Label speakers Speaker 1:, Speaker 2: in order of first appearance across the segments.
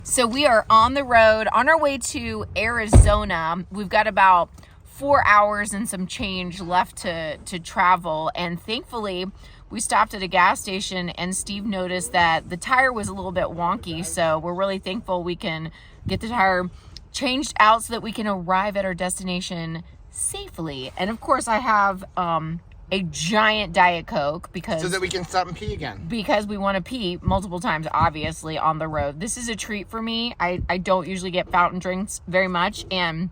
Speaker 1: So we are on the road on our way to Arizona. We've got about 4 hours and some change left to travel, and thankfully we stopped at a gas station and Steve noticed that the tire was a little bit wonky, so we're really thankful we can get the tire changed out so that we can arrive at our destination safely. And of course I have a giant Diet Coke because
Speaker 2: so that we can stop and pee again.
Speaker 1: Because we want to pee multiple times, obviously, on the road. This is a treat for me. I don't usually get fountain drinks very much, and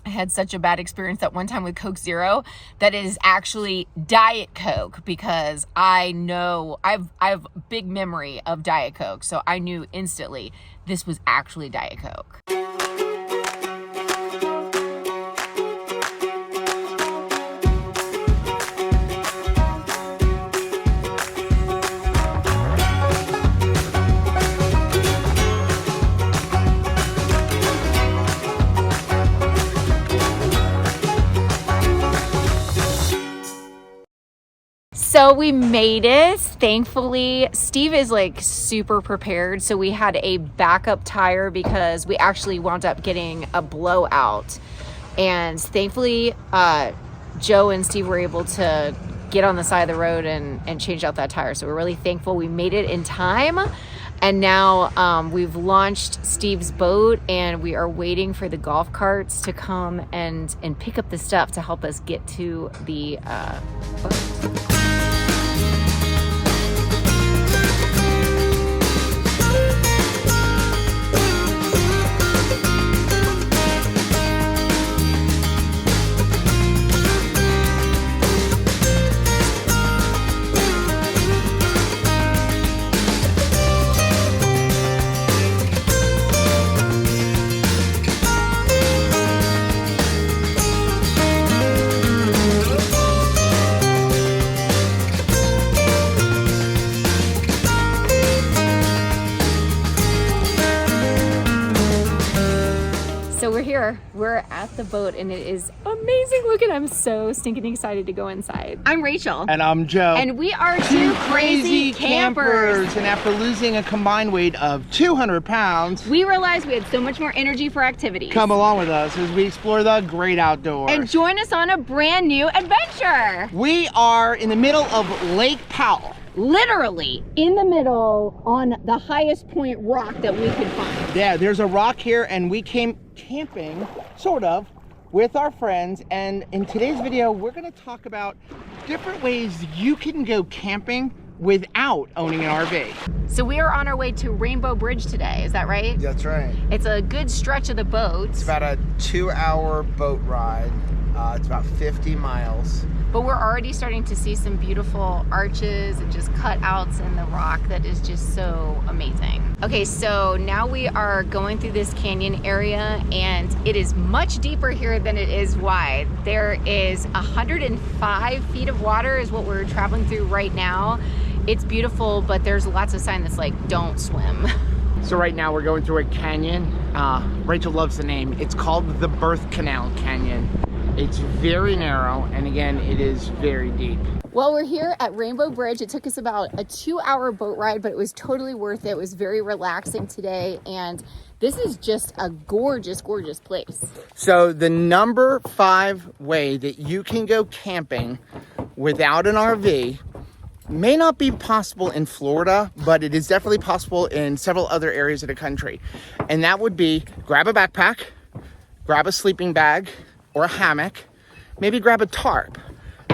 Speaker 1: I had such a bad experience that one time with Coke Zero that is actually Diet Coke, because I know I have big memory of Diet Coke, so I knew instantly this was actually Diet Coke. So we made it, thankfully. Steve is like super prepared. So we had a backup tire because we actually wound up getting a blowout. And thankfully, Joe and Steve were able to get on the side of the road and change out that tire. So we're really thankful we made it in time. And now we've launched Steve's boat and we are waiting for the golf carts to come and pick up the stuff to help us get to the boat. We're at the boat and it is amazing looking. I'm so stinking excited to go inside. I'm Rachel.
Speaker 2: And I'm Joe.
Speaker 1: And we are two crazy campers.
Speaker 2: And after losing a combined weight of 200 pounds,
Speaker 1: we realized we had so much more energy for activities.
Speaker 2: Come along with us as we explore the great outdoors.
Speaker 1: And join us on a brand new adventure.
Speaker 2: We are in the middle of Lake Powell.
Speaker 1: Literally in the middle on the highest point rock that we could find.
Speaker 2: Yeah, there's a rock here and we came camping, sort of, with our friends. And in today's video, we're gonna talk about different ways you can go camping without owning an RV.
Speaker 1: So we are on our way to Rainbow Bridge today, is that right?
Speaker 2: That's right.
Speaker 1: It's a good stretch of the boat.
Speaker 2: It's about a 2-hour boat ride. It's about 50 miles.
Speaker 1: But we're already starting to see some beautiful arches and just cutouts in the rock that is just so amazing. Okay, so now we are going through this canyon area and it is much deeper here than it is wide. There is 105 feet of water is what we're traveling through right now. It's beautiful, but there's lots of sign that's like, don't swim.
Speaker 2: So right now we're going through a canyon. Rachel loves the name. It's called the Birth Canal Canyon. It's very narrow, and again, it is very deep.
Speaker 1: Well, we're here at Rainbow Bridge. It took us about a 2-hour boat ride, but it was totally worth it. It was very relaxing today, and this is just a gorgeous, gorgeous place.
Speaker 2: So the number 5 way that you can go camping without an RV may not be possible in Florida, but it is definitely possible in several other areas of the country. And that would be grab a backpack, grab a sleeping bag, or a hammock, maybe grab a tarp,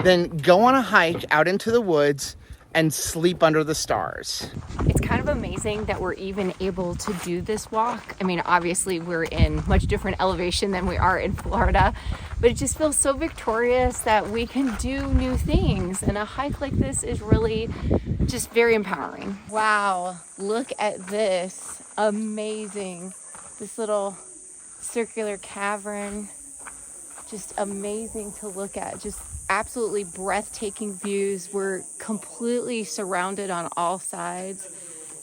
Speaker 2: then go on a hike out into the woods and sleep under the stars.
Speaker 1: It's kind of amazing that we're even able to do this walk. I mean, obviously we're in much different elevation than we are in Florida, but it just feels so victorious that we can do new things. And a hike like this is really just very empowering. Wow, look at this, amazing. This little circular cavern. Just amazing to look at, just absolutely breathtaking views. We're completely surrounded on all sides.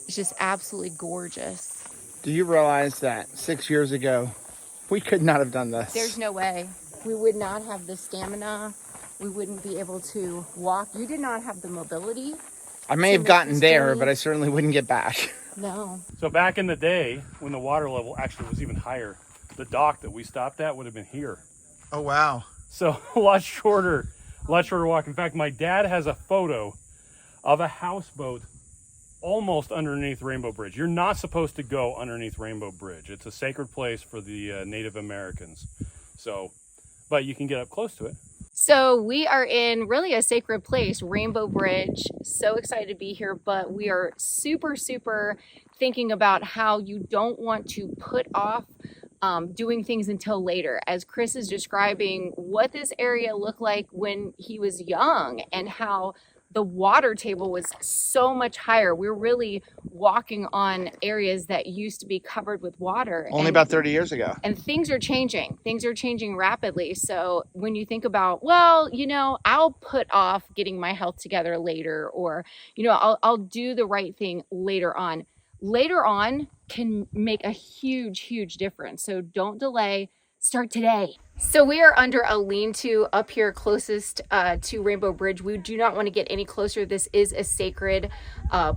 Speaker 1: It's just absolutely gorgeous.
Speaker 2: Do you realize that 6 years ago, we could not have done this?
Speaker 1: There's no way. We would not have the stamina. We wouldn't be able to walk. You did not have the mobility.
Speaker 2: I may have gotten there, but I certainly wouldn't get back.
Speaker 1: No.
Speaker 3: So back in the day, when the water level actually was even higher, the dock that we stopped at would have been here.
Speaker 2: Oh, wow.
Speaker 3: So a lot shorter walk. In fact, my dad has a photo of a houseboat almost underneath Rainbow Bridge. You're not supposed to go underneath Rainbow Bridge. It's a sacred place for the Native Americans. So, but you can get up close to it.
Speaker 1: So we are in really a sacred place, Rainbow Bridge. So excited to be here, but we are super, super thinking about how you don't want to put off doing things until later. As Chris is describing what this area looked like when he was young and how the water table was so much higher. We're really walking on areas that used to be covered with water.
Speaker 2: Only about 30 years ago.
Speaker 1: And things are changing. Things are changing rapidly. So when you think about, well, you know, I'll put off getting my health together later, or, you know, I'll do the right thing later on. Later on can make a huge, huge difference. So don't delay. Start today. So we are under a lean-to up here closest to Rainbow Bridge. We do not want to get any closer. This is a sacred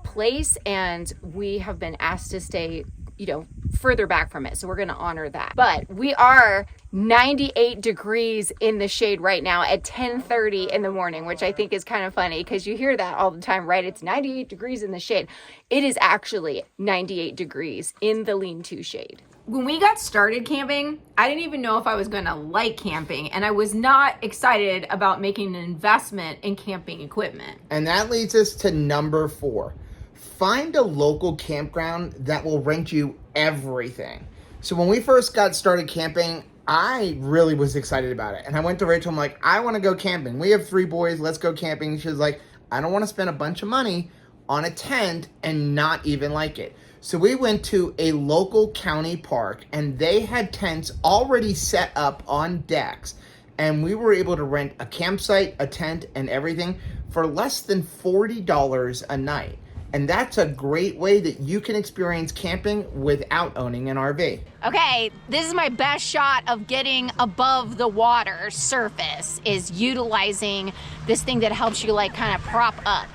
Speaker 1: place, and we have been asked to stay, you know, further back from it. So we're going to honor that. But we are 98 degrees in the shade right now at 10:30 in the morning, which I think is kind of funny because you hear that all the time, right? It's 98 degrees in the shade. It is actually 98 degrees in the lean-to shade. When we got started camping, I didn't even know if I was gonna like camping, and I was not excited about making an investment in camping equipment.
Speaker 2: And that leads us to number 4. Find a local campground that will rent you everything. So when we first got started camping, I really was excited about it. And I went to Rachel, I'm like, I wanna go camping. We have 3 boys, let's go camping. She was like, I don't wanna spend a bunch of money on a tent and not even like it. So we went to a local county park, and they had tents already set up on decks, and we were able to rent a campsite, a tent, and everything for less than $40 a night. And that's a great way that you can experience camping without owning an RV.
Speaker 1: Okay, this is my best shot of getting above the water surface, is utilizing this thing that helps you like kind of prop up.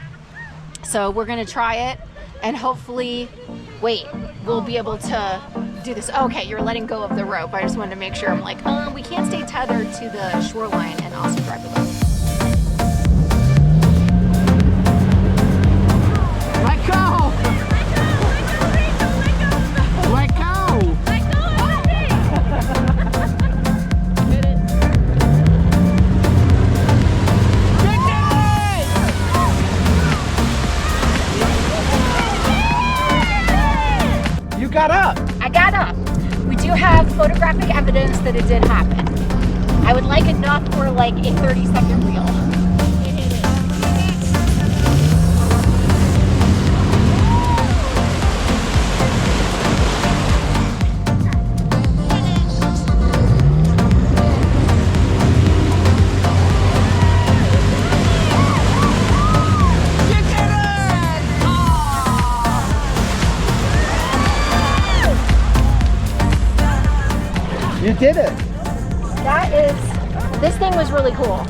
Speaker 1: So we're gonna try it, and hopefully, wait, we'll be able to do this. Okay, you're letting go of the rope. I just wanted to make sure. I'm like, we can't stay tethered to the shoreline and also drive the boat.
Speaker 2: Let go! Let go! You got up.
Speaker 1: I got up. We do have photographic evidence that it did happen. I would like enough for like a 30-second reel.
Speaker 2: You did it.
Speaker 1: This thing was really cool.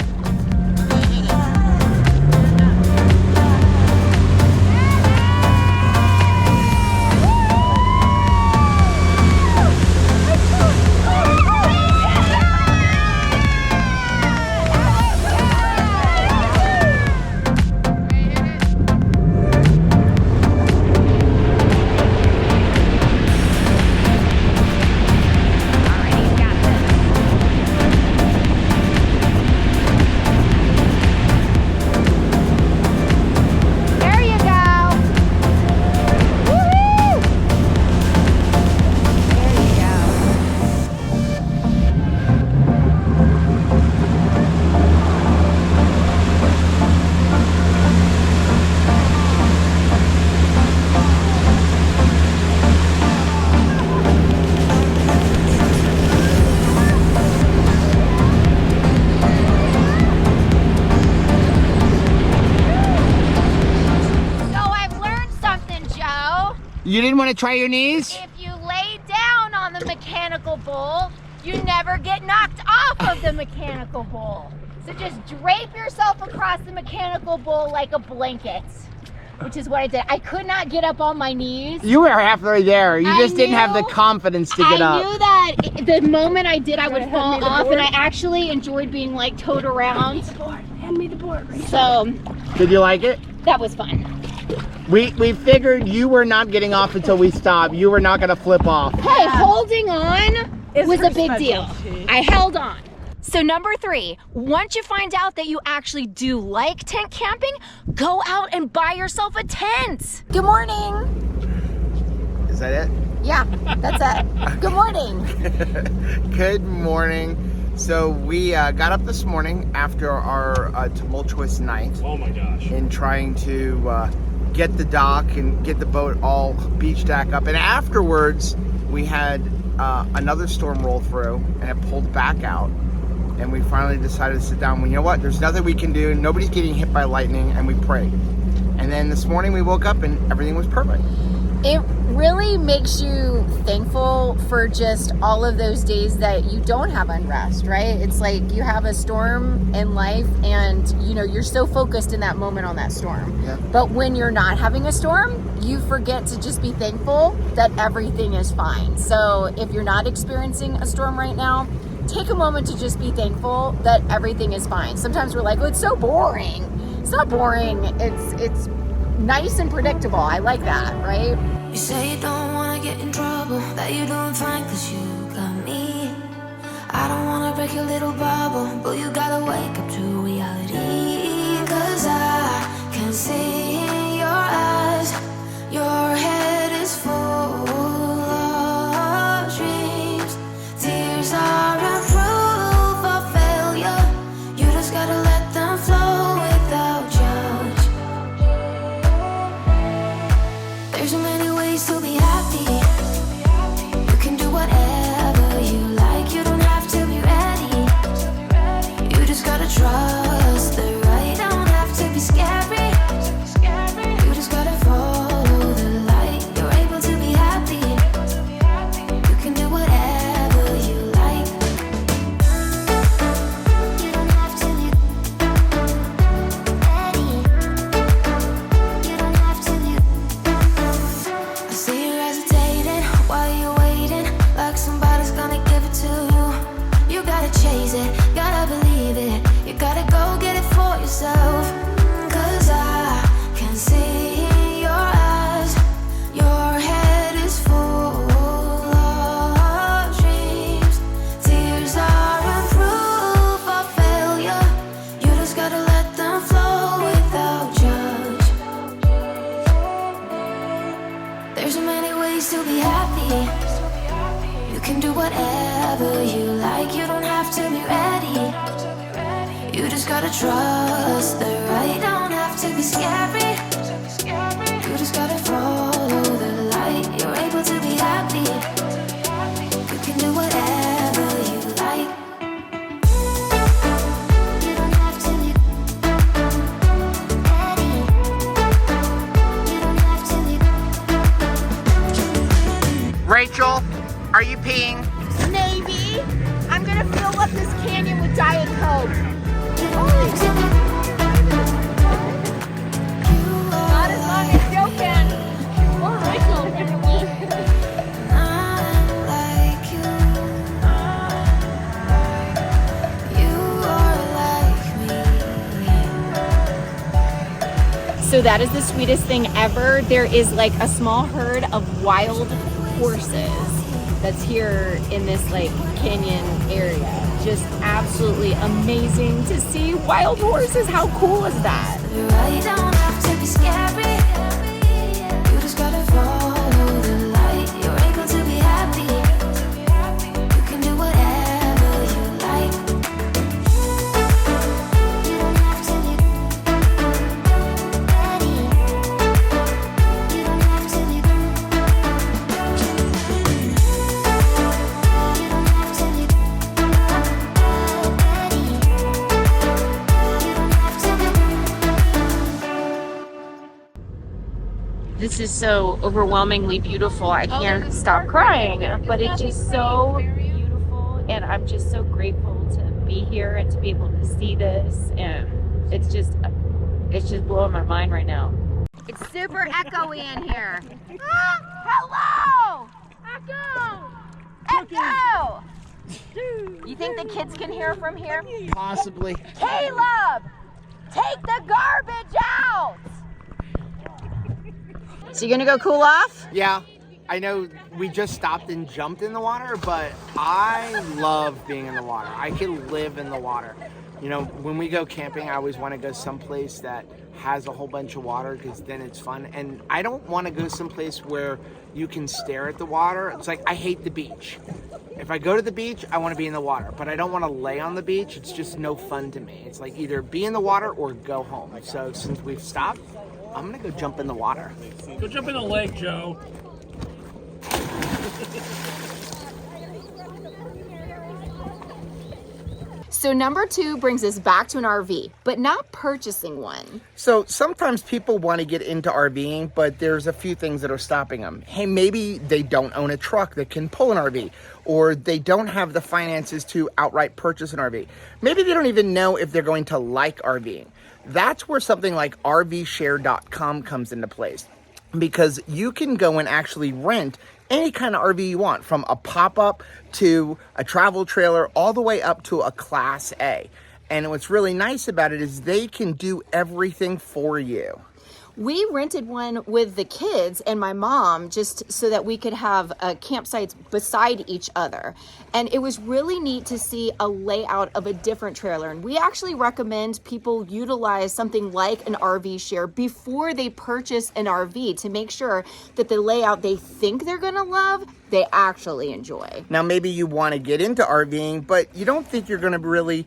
Speaker 2: You didn't want to try your knees?
Speaker 1: If you lay down on the mechanical bull, you never get knocked off of the mechanical bull. So just drape yourself across the mechanical bull like a blanket. which is what I did. I could not get up on my knees.
Speaker 2: You were halfway there. You just didn't have the
Speaker 1: knew-
Speaker 2: confidence to get up.
Speaker 1: I knew that the moment I did, I would fall off, and I actually enjoyed being like towed around.
Speaker 4: Hand me the board. Rachel.
Speaker 1: So
Speaker 2: Did you like it?
Speaker 1: that was fun.
Speaker 2: We figured you were not getting off until we stopped. You were not going to flip off.
Speaker 1: Hey, holding on was a big deal.
Speaker 4: specialty.
Speaker 1: I held on. So number 3, once you find out that you actually do like tent camping, go out and buy yourself a tent. Good morning.
Speaker 2: Is that it?
Speaker 1: Yeah, that's it. Good morning.
Speaker 2: Good morning. So we got up this morning after our tumultuous night
Speaker 3: Oh my gosh.
Speaker 2: in trying to get the dock and get the boat all beached back up. And afterwards, we had another storm roll through and it pulled back out. And we finally decided to sit down. Well, you know what? There's nothing we can do. Nobody's getting hit by lightning, and we prayed. And then this morning we woke up and everything was perfect.
Speaker 1: It really makes you thankful for just all of those days that you don't have unrest, right? It's like you have a storm in life and you know, you're so focused in that moment on that storm.
Speaker 2: Yeah.
Speaker 1: But when you're not having a storm, you forget to just be thankful that everything is fine. So if you're not experiencing a storm right now, take a moment to just be thankful that everything is fine. Sometimes we're like, oh, it's so boring. It's not boring. It's nice and predictable. I like that, right?
Speaker 5: You say you don't wanna get in trouble, that you're doing fine cause you got me. I don't wanna break your little bubble, but you gotta wake up to reality. Cause I can see in your eyes, your head is full of dreams. Tears are a proof of failure, you just gotta let them flow without judge. There's so many ways to be happy. You can do whatever you like. You don't have to be ready. You just gotta trust the right. Don't have to be scary. You just gotta follow the light. You're able to be happy. You can do whatever you like. You don't have to be ready. You don't have to be. I see you hesitating while you're waiting, like somebody's gonna give it to you. You gotta chase it, gotta believe it. You gotta go get it for yourself. Cause I can see in your eyes, your head is full of dreams. Tears are a proof of failure. You just gotta let them flow without judge. There's so many ways to be happy. You can do whatever you like. You don't have to be ready. You just gotta trust the right. Don't have to be scary. You just gotta follow the light. You're able to be happy. You can do whatever you like. You don't have to be ready. You don't have to be.
Speaker 2: Rachel, are you peeing?
Speaker 1: Maybe. I'm gonna fill up this canyon with Diet Coke. Not as long as Joe can. Or Rachel.
Speaker 5: I'm like you. You are like me.
Speaker 1: So that is the sweetest thing ever. There is like a small herd of wild horses that's here in this like canyon area. Just absolutely amazing to see wild horses. How cool is that?
Speaker 5: You don't have to be scary. You just gotta follow the light. You're able to be happy. You can do whatever you like. You don't have to be ready. You don't have to be. You don't have to be ready. You don't have to be.
Speaker 1: This is so overwhelmingly beautiful. I can't stop crying, but it's just so beautiful, and I'm just so grateful to be here and to be able to see this, and it's just blowing my mind right now. It's super echoey in here. Hello! Echo! Echo! You think the kids can hear from here?
Speaker 2: Possibly.
Speaker 1: Caleb! Take the garbage out! So you're gonna go cool off?
Speaker 2: Yeah, I know we just stopped and jumped in the water, but I love being in the water. I can live in the water. You know, when we go camping, I always want to go someplace that has a whole bunch of water because then it's fun. And I don't want to go someplace where you can stare at the water. It's like, I hate the beach. If I go to the beach, I want to be in the water, but I don't want to lay on the beach. It's just no fun to me. It's like either be in the water or go home. So since we've stopped, I'm gonna go jump in the water.
Speaker 3: Go jump in the lake, Joe.
Speaker 1: So number 2 brings us back to an RV, but not purchasing one.
Speaker 2: So sometimes people want to get into RVing, but there's a few things that are stopping them. Hey, maybe they don't own a truck that can pull an RV, or they don't have the finances to outright purchase an RV. Maybe they don't even know if they're going to like RVing. That's where something like RVshare.com comes into place, because you can go and actually rent any kind of RV you want, from a pop-up to a travel trailer, all the way up to a Class A. And what's really nice about it is they can do everything for you.
Speaker 1: We rented one with the kids and my mom just so that we could have campsites beside each other. And it was really neat to see a layout of a different trailer. And we actually recommend people utilize something like an RV share before they purchase an RV to make sure that the layout they think they're gonna love, they actually enjoy.
Speaker 2: Now, maybe you want to get into RVing, but you don't think you're going to really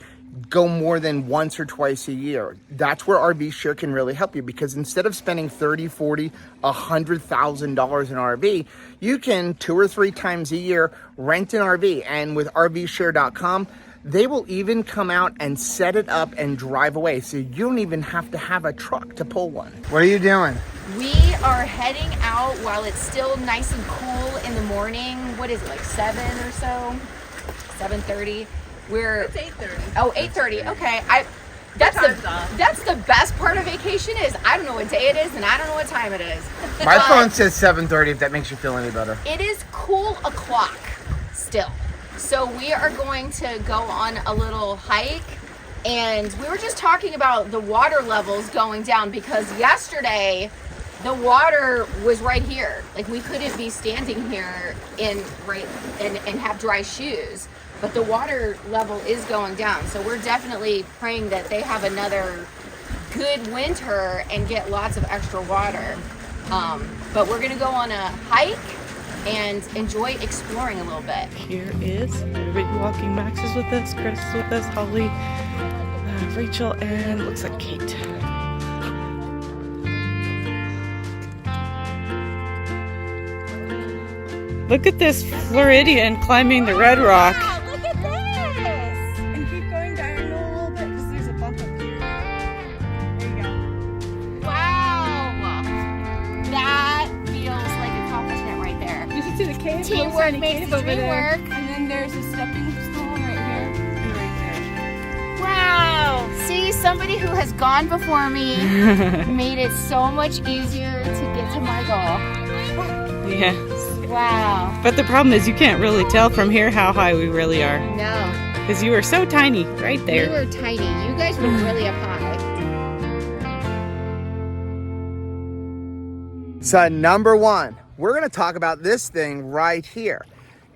Speaker 2: go more than once or twice a year. That's where RV Share can really help you, because instead of spending $30,000, $40,000, $100,000 in RV, you can 2 or 3 times a year rent an RV. And with RVshare.com, they will even come out and set it up and drive away, so you don't even have to have a truck to pull one. What are you doing?
Speaker 1: We are heading out while it's still nice and cool in the morning. What is it, like 7 or so? 7:30? It's 8:30. Oh, 8:30. Okay. That's the best part of vacation is I don't know what day it is and I don't know what time it is.
Speaker 2: My phone says 7:30, if that makes you feel any better.
Speaker 1: It is cool o'clock still. So we are going to go on a little hike, and we were just talking about the water levels going down, because yesterday the water was right here. Like, we couldn't be standing here and have dry shoes. But the water level is going down. So we're definitely praying that they have another good winter and get lots of extra water. But we're gonna go on a hike and enjoy exploring a little bit.
Speaker 4: Here is everybody walking. Max is with us, Chris is with us, Holly, Rachel, and looks like Kate. Look at this Floridian climbing the red rock. And keep going diagonal a little bit because there's a bump up here. There you go.
Speaker 1: Wow! That feels like accomplishment right there.
Speaker 4: You should see the cave.
Speaker 1: Teamwork makes the dream work.
Speaker 4: And then there's a stepping stone right here and right
Speaker 1: Wow! See, somebody who has gone before me made it so much easier to get to my goal.
Speaker 4: there. Yeah.
Speaker 1: Wow.
Speaker 4: But the problem is you can't really tell from here how high we really are.
Speaker 1: No.
Speaker 4: Because you were so tiny right there.
Speaker 1: We were tiny. You guys were really up high.
Speaker 2: So number 1, we're going to talk about this thing right here.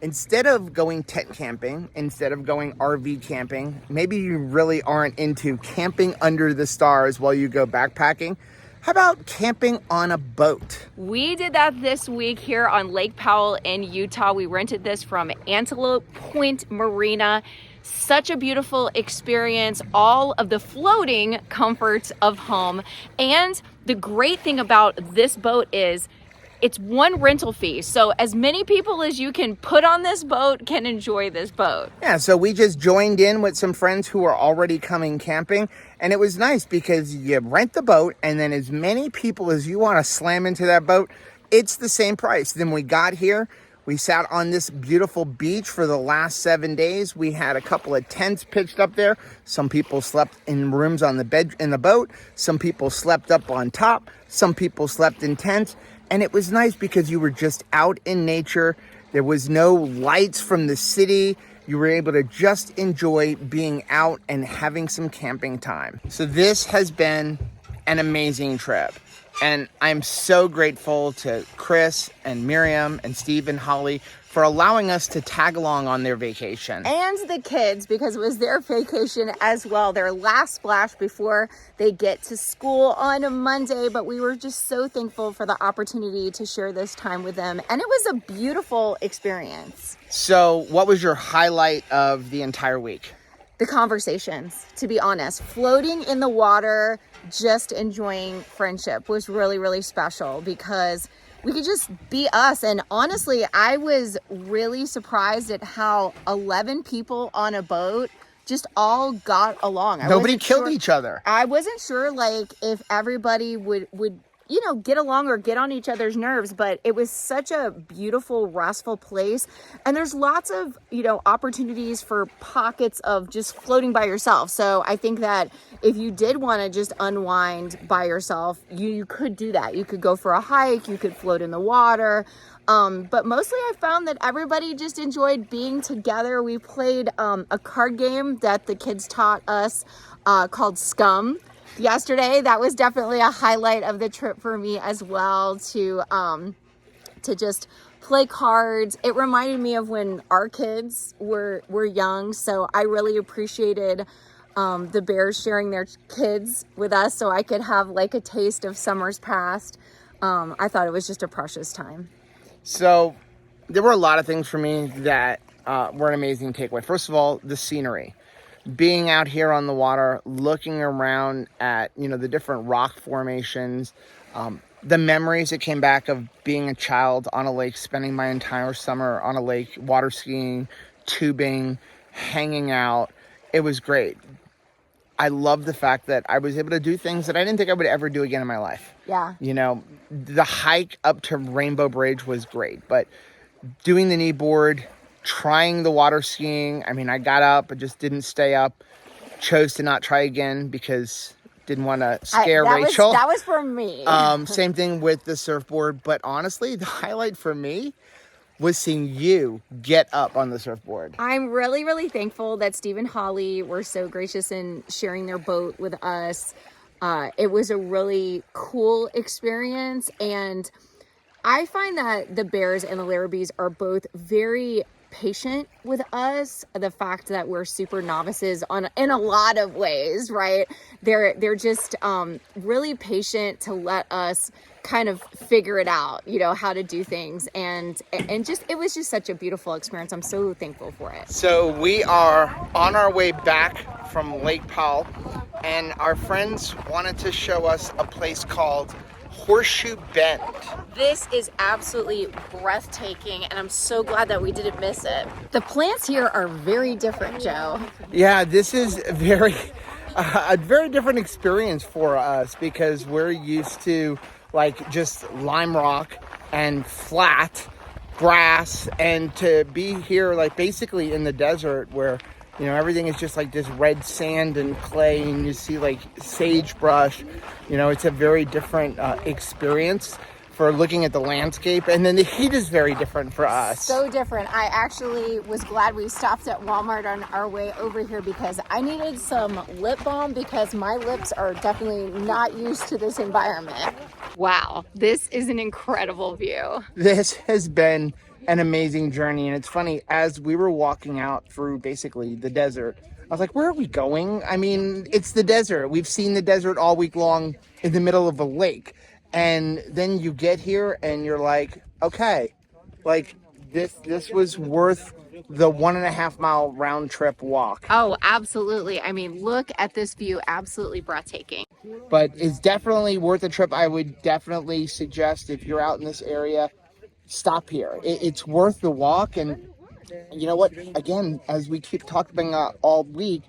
Speaker 2: Instead of going tent camping, instead of going RV camping, maybe you really aren't into camping under the stars while you go backpacking. How about camping on a boat?
Speaker 1: We did that this week here on Lake Powell in Utah. We rented this from Antelope Point Marina. Such a beautiful experience, all of the floating comforts of home. And the great thing about this boat is it's one rental fee. So as many people as you can put on this boat can enjoy this boat.
Speaker 2: Yeah, so we just joined in with some friends who are already coming camping. And it was nice because you rent the boat, and then as many people as you want to slam into that boat, it's the same price. Then we got here, We sat on this beautiful beach for the last 7 days. We had a couple of tents pitched up there. Some people slept in rooms on the bed in the boat. Some people slept up on top. Some people slept in tents. And it was nice because you were just out in nature. There was no lights from the city. You were able to just enjoy being out and having some camping time. So this has been an amazing trip. And I'm so grateful to Chris and Miriam and Steve and Holly for allowing us to tag along on their vacation.
Speaker 1: And the kids, because it was their vacation as well, their last splash before they get to school on a Monday. But we were just so thankful for the opportunity to share this time with them. And it was a beautiful experience.
Speaker 2: So what was your highlight of the entire week?
Speaker 1: The conversations, to be honest. Floating in the water, just enjoying friendship was really, really special because we could just be us. And honestly, I was really surprised at how 11 people on a boat just all got along.
Speaker 2: Nobody killed each other.
Speaker 1: I wasn't sure like if everybody would get along or get on each other's nerves, but it was such a beautiful, restful place. And there's lots of, opportunities for pockets of just floating by yourself. So I think that if you did want to just unwind by yourself, you could do that. You could go for a hike, you could float in the water. But mostly I found that everybody just enjoyed being together. We played a card game that the kids taught us called Scum yesterday. That was definitely a highlight of the trip for me as well, to just play cards. It reminded me of when our kids were young, so I really appreciated the Bears sharing their kids with us so I could have like a taste of summers past. I thought it was just a precious time.
Speaker 2: So there were a lot of things for me that were an amazing takeaway. First of all, the scenery. Being out here on the water, looking around at, the different rock formations, the memories that came back of being a child on a lake, spending my entire summer on a lake, water skiing, tubing, hanging out. It was great. I love the fact that I was able to do things that I didn't think I would ever do again in my life.
Speaker 1: Yeah.
Speaker 2: The hike up to Rainbow Bridge was great, but doing the knee board, trying the water skiing. I mean, I got up, but just didn't stay up. Chose to not try again because didn't want to scare Rachel.
Speaker 1: That was for me.
Speaker 2: Same thing with the surfboard. But honestly, the highlight for me was seeing you get up on the surfboard.
Speaker 1: I'm really, really thankful that Steve and Holly were so gracious in sharing their boat with us. It was a really cool experience. And I find that the Bears and the Larrabees are both very patient with us. The fact that we're super novices in a lot of ways, right? They're just really patient to let us kind of figure it out, how to do things, and just it was just such a beautiful experience. I'm so thankful for it.
Speaker 2: So we are on our way back from Lake Powell, and our friends wanted to show us a place called Horseshoe Bend.
Speaker 1: This is absolutely breathtaking, and I'm so glad that we didn't miss it. The plants here are very different, Joe.
Speaker 2: Yeah, this is a very different experience for us because we're used to like just lime rock and flat grass, and to be here like basically in the desert where everything is just like this red sand and clay, and you see like sagebrush. It's a very different experience for looking at the landscape. And then the heat is very different for us.
Speaker 1: So different. I actually was glad we stopped at Walmart on our way over here because I needed some lip balm because my lips are definitely not used to this environment. Wow, this is an incredible view.
Speaker 2: This has been an amazing journey. And it's funny, as we were walking out through basically the desert, I was like, where are we going? I mean, it's the desert. We've seen the desert all week long in the middle of a lake. And then you get here and you're like, okay, like this was worth the 1.5 mile round trip walk.
Speaker 1: Oh, absolutely. I mean, look at this view. Absolutely breathtaking.
Speaker 2: But it's definitely worth a trip. I would definitely suggest if you're out in this area, stop here. It's worth the walk. And you know what? Again, as we keep talking about all week,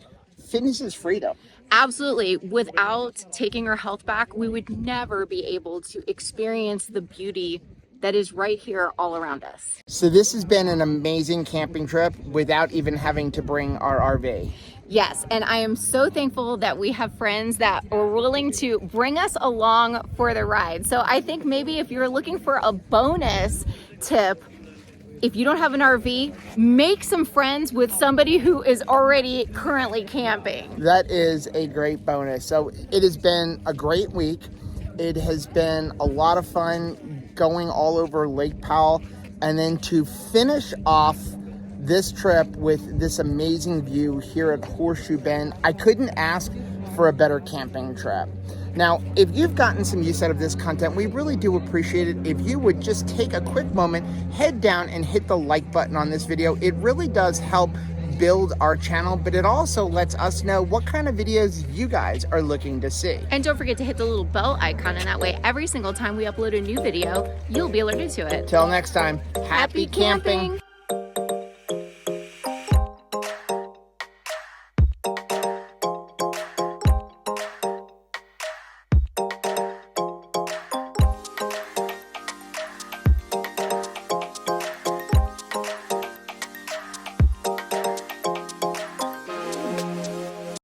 Speaker 2: fitness is freedom.
Speaker 1: Absolutely. Without taking our health back, we would never be able to experience the beauty that is right here all around us.
Speaker 2: So this has been an amazing camping trip without even having to bring our RV.
Speaker 1: Yes, and I am so thankful that we have friends that are willing to bring us along for the ride. So I think maybe if you're looking for a bonus tip, if you don't have an RV, make some friends with somebody who is already currently camping.
Speaker 2: That is a great bonus. So it has been a great week. It has been a lot of fun going all over Lake Powell, and then to finish off this trip with this amazing view here at Horseshoe Bend. I couldn't ask for a better camping trip. Now, if you've gotten some use out of this content, we really do appreciate it if you would just take a quick moment, head down and hit the like button on this video. It really does help build our channel, but it also lets us know what kind of videos you guys are looking to see.
Speaker 1: And don't forget to hit the little bell icon, and that way every single time we upload a new video, you'll be alerted to it.
Speaker 2: Till next time, happy camping.